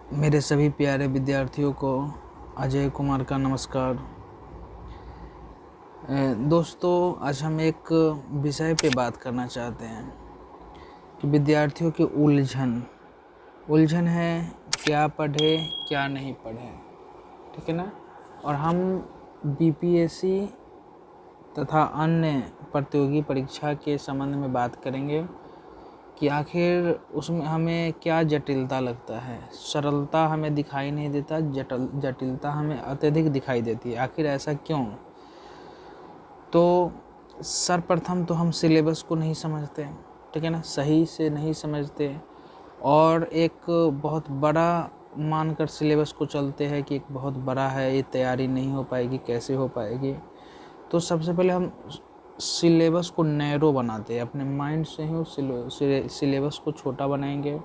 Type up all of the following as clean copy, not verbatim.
मेरे सभी प्यारे विद्यार्थियों को अजय कुमार का नमस्कार। दोस्तों, आज हम एक विषय पे बात करना चाहते हैं कि विद्यार्थियों की उलझन है, क्या पढ़े क्या नहीं पढ़े, ठीक है ना। और हम बीपीएससी तथा अन्य प्रतियोगी परीक्षा के संबंध में बात करेंगे कि आखिर उसमें हमें क्या जटिलता लगता है। सरलता हमें दिखाई नहीं देता, जटिलता हमें अत्यधिक दिखाई देती है। आखिर ऐसा क्यों? तो सर्वप्रथम तो हम सिलेबस को नहीं समझते, ठीक है ना, सही से नहीं समझते, और एक बहुत बड़ा मानकर सिलेबस को चलते हैं कि एक बहुत बड़ा है, ये तैयारी नहीं हो पाएगी, कैसे हो पाएगी। तो सबसे पहले हम सिलेबस को नैरो बनाते हैं, अपने माइंड से ही उस सिलेबस को छोटा बनाएंगे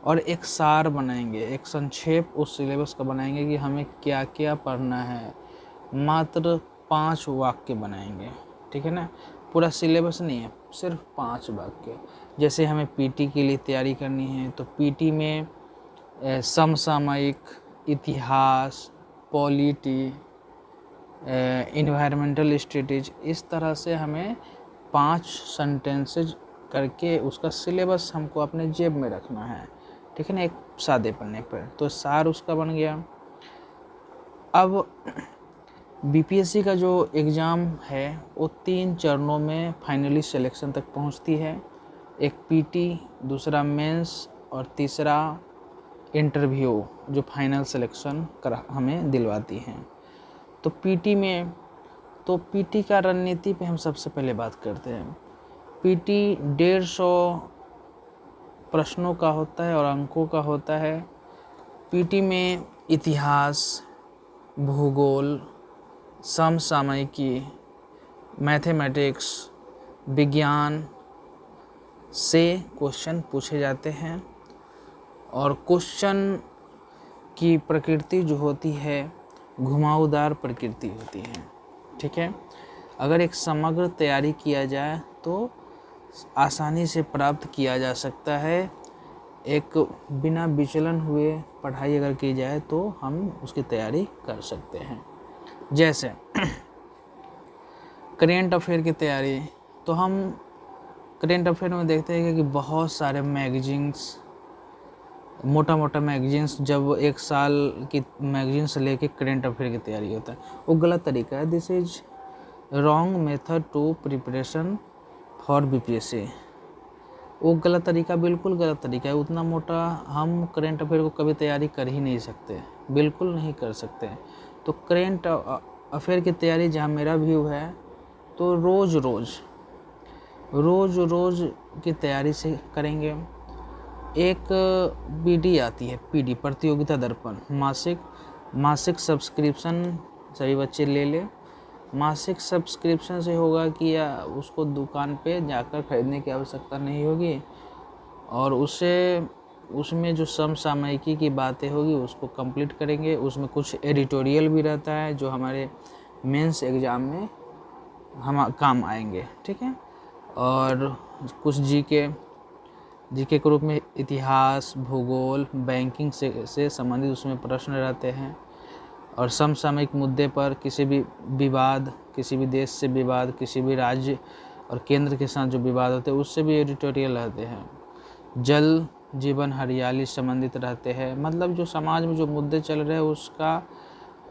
और एक सार बनाएंगे, एक संक्षेप उस सिलेबस का बनाएंगे कि हमें क्या क्या पढ़ना है। मात्र 5 वाक्य बनाएंगे, ठीक है ना। पूरा सिलेबस नहीं है, सिर्फ 5 वाक्य। जैसे हमें पीटी के लिए तैयारी करनी है तो पीटी में समसामयिक, इतिहास, पॉलिटी, इन्वायरमेंटल स्टडीज, इस तरह से हमें 5 सेंटेंसेज करके उसका सिलेबस हमको अपने जेब में रखना है, ठीक है ना, एक सादे पन्ने पर। तो सार उसका बन गया। अब बीपीएससी का जो एग्ज़ाम है वो 3 चरणों में फाइनली सिलेक्शन तक पहुंचती है। एक पीटी, दूसरा मेंस और तीसरा इंटरव्यू जो फाइनल सिलेक्शन हमें दिलवाती हैं। तो पीटी का रणनीति पे हम सबसे पहले बात करते हैं। पीटी 150 प्रश्नों का होता है और अंकों का होता है। पीटी में इतिहास, भूगोल, समसामयिकी, मैथमेटिक्स, विज्ञान से क्वेश्चन पूछे जाते हैं। और क्वेश्चन की प्रकृति जो होती है घुमावदार प्रकृति होती है, ठीक है। अगर एक समग्र तैयारी किया जाए तो आसानी से प्राप्त किया जा सकता है। एक बिना विचलन हुए पढ़ाई अगर की जाए तो हम उसकी तैयारी कर सकते हैं। जैसे करेंट अफेयर की तैयारी, तो हम करेंट अफेयर में देखते हैं कि बहुत सारे मैगजीन्स, मोटा मोटा मैगजीन्स, जब एक साल की मैगजीन्स लेके करेंट अफेयर की तैयारी होता है, वो गलत तरीका है। This is wrong method to preparation for BPSC. वो गलत तरीका, बिल्कुल गलत तरीका है। उतना मोटा हम करेंट अफेयर को कभी तैयारी कर ही नहीं सकते, बिल्कुल नहीं कर सकते। तो करेंट अफेयर की तैयारी जहाँ मेरा व्यू है, तो रोज़ रोज़ की तैयारी से करेंगे। एक पीडी आती है, पीडी प्रतियोगिता दर्पण, मासिक सब्सक्रिप्शन सभी बच्चे ले ले। मासिक सब्सक्रिप्शन से होगा कि या उसको दुकान पे जाकर खरीदने की आवश्यकता नहीं होगी, और उसमें जो समसामयिकी की बातें होगी उसको कंप्लीट करेंगे। उसमें कुछ एडिटोरियल भी रहता है जो हमारे मेंस एग्ज़ाम में हम काम आएंगे, ठीक है। और कुछ जीके के रूप में इतिहास, भूगोल, बैंकिंग से संबंधित उसमें प्रश्न रहते हैं। और समसामयिक मुद्दे पर किसी भी विवाद, किसी भी देश से विवाद, किसी भी राज्य और केंद्र के साथ जो विवाद होते हैं उससे भी एडिटोरियल रहते हैं। जल जीवन हरियाली संबंधित रहते हैं, मतलब जो समाज में जो मुद्दे चल रहे हैं उसका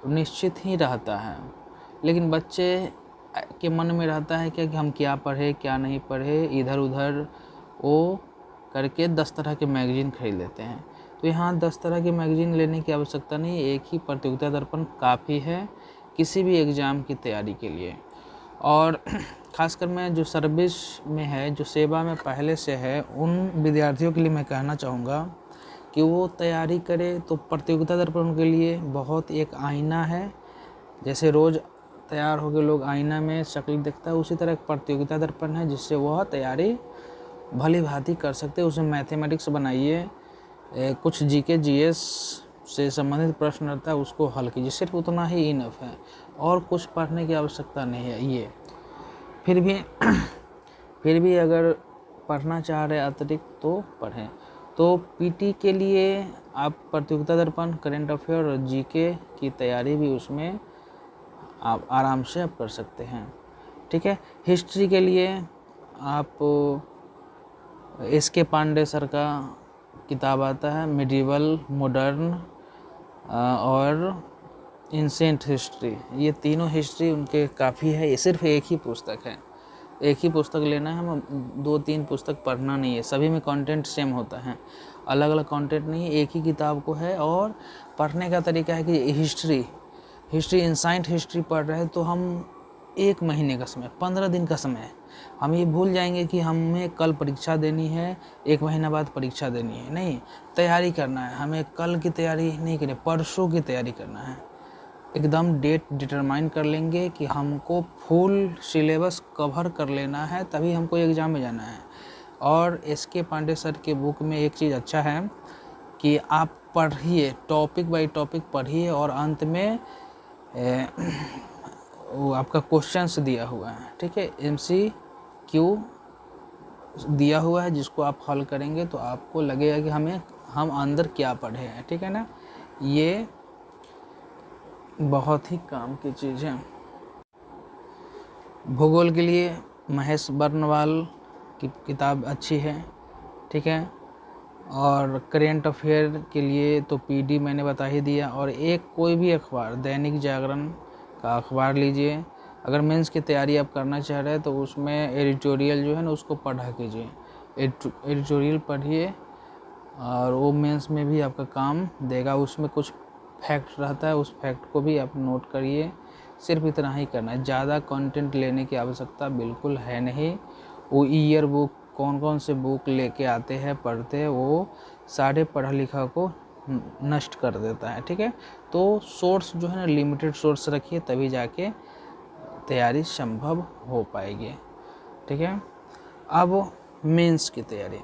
निश्चित ही रहता है। लेकिन बच्चे के मन में रहता है कि हम क्या पढ़े क्या नहीं पढ़े, इधर उधर वो करके 10 तरह के मैगजीन खरीद लेते हैं। तो यहाँ 10 तरह की मैगजीन लेने की आवश्यकता नहीं, एक ही प्रतियोगिता दर्पण काफ़ी है किसी भी एग्ज़ाम की तैयारी के लिए। और ख़ासकर मैं जो सर्विस में है, जो सेवा में पहले से है, उन विद्यार्थियों के लिए मैं कहना चाहूँगा कि वो तैयारी करे। तो प्रतियोगिता दर्पण के लिए बहुत एक आईना है, जैसे रोज़ तैयार होकर लोग आईना में शक्ल देखता है, उसी तरह एक प्रतियोगिता दर्पण है जिससे वह तैयारी भली भांति कर सकते हैं। उसमें मैथमेटिक्स बनाइए, कुछ जीके जीएस से संबंधित प्रश्न रहता है उसको हल कीजिए, सिर्फ उतना ही इनफ है, और कुछ पढ़ने की आवश्यकता नहीं है। ये फिर भी अगर पढ़ना चाह रहे अतिरिक्त तो पढ़ें। तो पीटी के लिए आप प्रतियोगिता दर्पण, करेंट अफेयर और जीके की तैयारी भी उसमें आप आराम से आप कर सकते हैं। ठीक है। हिस्ट्री के लिए आप एस.के. पांडे सर का किताब आता है मिडिवल, मॉडर्न और एंशिएंट हिस्ट्री। ये तीनों हिस्ट्री उनके काफ़ी है। ये सिर्फ एक ही पुस्तक है, एक ही पुस्तक लेना है, हम 2-3 पुस्तक पढ़ना नहीं है। सभी में कंटेंट सेम होता है, अलग अलग कंटेंट नहीं है, एक ही किताब को है। और पढ़ने का तरीका है कि हिस्ट्री एंशिएंट हिस्ट्री पढ़ रहे हैं तो हम 1 महीने का समय, 15 दिन का समय, हम ये भूल जाएंगे कि हमें कल परीक्षा देनी है, 1 महीना बाद परीक्षा देनी है। नहीं, तैयारी करना है हमें। कल की तैयारी नहीं करनी, परसों की तैयारी करना है। एकदम डेट डिटरमाइन कर लेंगे कि हमको फुल सिलेबस कवर कर लेना है, तभी हमको एग्ज़ाम में जाना है। और एस.के. पांडे सर के बुक में एक चीज़ अच्छा है कि आप पढ़िए, टॉपिक बाय टॉपिक पढ़िए और अंत में वो आपका क्वेश्चंस दिया हुआ है। ठीक है, MCQ दिया हुआ है, जिसको आप हल करेंगे तो आपको लगेगा कि हम अंदर क्या पढ़े हैं। ठीक है ना, ये बहुत ही काम की चीज़ है। भूगोल के लिए महेश बर्नवाल की किताब अच्छी है। ठीक है। और करेंट अफेयर के लिए तो PD मैंने बता ही दिया। और एक कोई भी अखबार, दैनिक जागरण का अखबार लीजिए। अगर मेंस की तैयारी आप करना चाह रहे हैं तो उसमें एडिटोरियल जो है ना उसको पढ़ा कीजिए, एडिटोरियल पढ़िए और वो मेंस में भी आपका काम देगा। उसमें कुछ फैक्ट रहता है, उस फैक्ट को भी आप नोट करिए। सिर्फ इतना ही करना है, ज़्यादा कंटेंट लेने की आवश्यकता बिल्कुल है नहीं। वो ईयर बुक, कौन कौन से बुक लेके आते हैं, पढ़ते हैं, वो सारे पढ़ा लिखा को नष्ट कर देता है। ठीक है, तो सोर्स जो है ना लिमिटेड सोर्स रखिए, तभी जाके तैयारी संभव हो पाएगी। ठीक है। अब मेंस की तैयारी,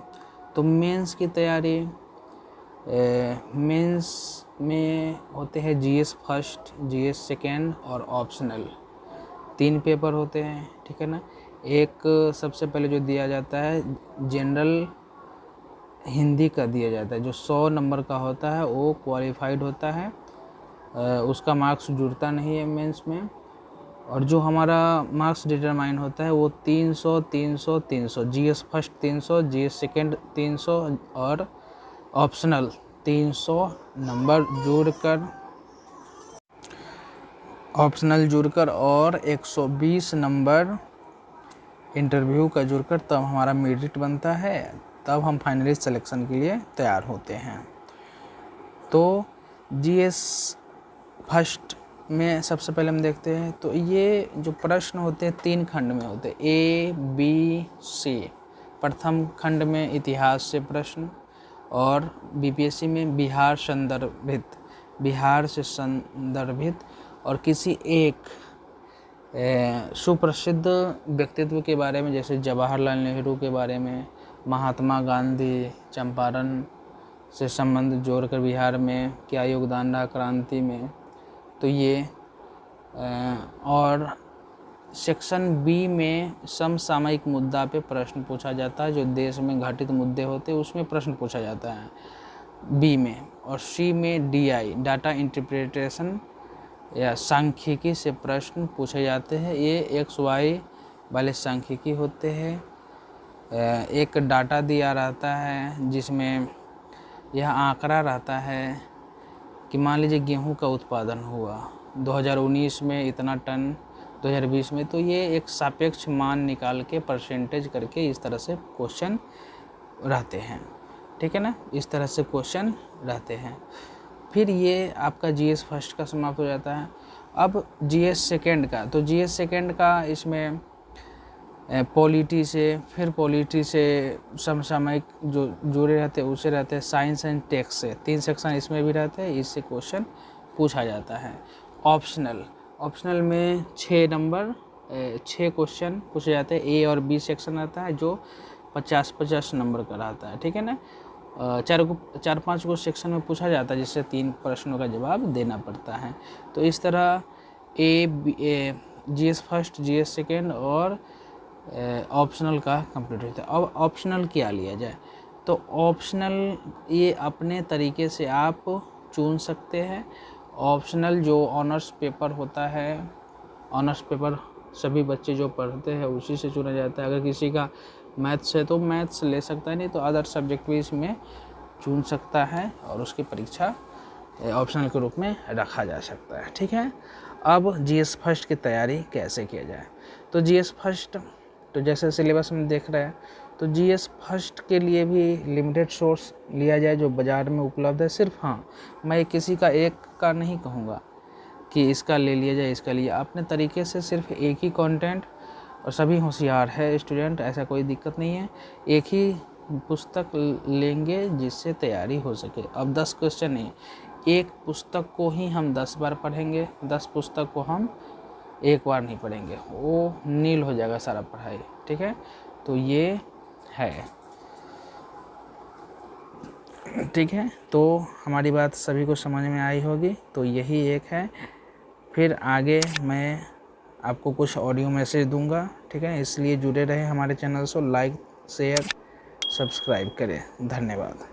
तो मेंस की तैयारी मेंस में होते हैं GS फर्स्ट, GS सेकेंड और ऑप्शनल। 3 पेपर होते हैं। ठीक है ना। एक सबसे पहले जो दिया जाता है जनरल हिंदी का दिया जाता है, जो 100 नंबर का होता है, वो क्वालिफाइड होता है, उसका मार्क्स जुड़ता नहीं है मेंस में। और जो हमारा मार्क्स डिटरमाइन होता है वो 300 300 300, GS फर्स्ट 300, GS सेकेंड 300 और ऑप्शनल 300 नंबर जुड़कर और 120 नंबर इंटरव्यू का जुड़कर तब हमारा मेरिट बनता है, तब हम फाइनली सिलेक्शन के लिए तैयार होते हैं। तो GS फर्स्ट में सबसे पहले हम देखते हैं, तो ये जो प्रश्न होते हैं 3 खंड में होते हैं, A, B, C। प्रथम खंड में इतिहास से प्रश्न और BPSC में बिहार से संदर्भित और किसी एक सुप्रसिद्ध व्यक्तित्व के बारे में, जैसे जवाहरलाल नेहरू के बारे में, महात्मा गांधी, चंपारण से संबंध जोड़कर बिहार में क्या योगदान रहा क्रांति में, तो ये। और सेक्शन B में समसामयिक मुद्दा पे प्रश्न पूछा जाता है, जो देश में घटित मुद्दे होते हैं उसमें प्रश्न पूछा जाता है B में। और C में DI, डाटा इंटरप्रिटेशन या सांख्यिकी से प्रश्न पूछे जाते हैं। ये XY वाले सांख्यिकी होते हैं। एक डाटा दिया रहता है जिसमें यह आंकड़ा रहता है कि मान लीजिए गेहूं का उत्पादन हुआ 2019 में इतना टन, 2020 में, तो ये एक सापेक्ष मान निकाल के परसेंटेज करके इस तरह से क्वेश्चन रहते हैं। ठीक है ना, इस तरह से क्वेश्चन रहते हैं। फिर ये आपका GS फर्स्ट का समाप्त हो जाता है। अब GS सेकेंड का, तो GS सेकेंड का इसमें पॉलिटी से समसामयिक जो जुड़े रहते हैं उसे रहते हैं, साइंस एंड टेक्स से 3 सेक्शन इसमें भी रहते हैं, इससे क्वेश्चन पूछा जाता है। ऑप्शनल में 6 क्वेश्चन पूछे जाते हैं। A और B सेक्शन आता है जो 50-50 नंबर का रहता है। ठीक है ना। 4-5 को सेक्शन में पूछा जाता है, जिससे 3 प्रश्नों का जवाब देना पड़ता है। तो इस तरह GS फर्स्ट, GS सेकेंड और ऑप्शनल का कंप्लीट होता है। अब ऑप्शनल क्या लिया जाए। तो ऑप्शनल ये अपने तरीके से आप चुन सकते हैं। ऑप्शनल जो ऑनर्स पेपर होता है, ऑनर्स पेपर सभी बच्चे जो पढ़ते हैं उसी से चुना जाता है। अगर किसी का मैथ्स है तो मैथ्स ले सकता है, नहीं तो अदर सब्जेक्ट भी इसमें चुन सकता है और उसकी परीक्षा ऑप्शनल के रूप में रखा जा सकता है। ठीक है, अब जीएस फर्स्ट की तैयारी कैसे किया जाए। तो जीएस फर्स्ट तो जैसे सिलेबस में देख रहे हैं, तो जीएस फर्स्ट के लिए भी लिमिटेड सोर्स लिया जाए जो बाज़ार में उपलब्ध है। सिर्फ हाँ, मैं किसी का एक का नहीं कहूँगा कि इसका ले लिया जाए, इसका लिया, अपने तरीके से सिर्फ एक ही कंटेंट, और सभी होशियार है स्टूडेंट, ऐसा कोई दिक्कत नहीं है, एक ही पुस्तक लेंगे जिससे तैयारी हो सके। अब 10 क्वेश्चन नहीं, एक पुस्तक को ही हम 10 बार पढ़ेंगे, 10 पुस्तक को हम एक बार नहीं पढ़ेंगे, वो नील हो जाएगा सारा पढ़ाई। ठीक है, तो ये है। ठीक है, तो हमारी बात सभी को समझ में आई होगी। तो यही एक है, फिर आगे मैं आपको कुछ ऑडियो मैसेज दूंगा। ठीक है, इसलिए जुड़े रहे हमारे चैनल से, लाइक शेयर सब्सक्राइब करें। धन्यवाद।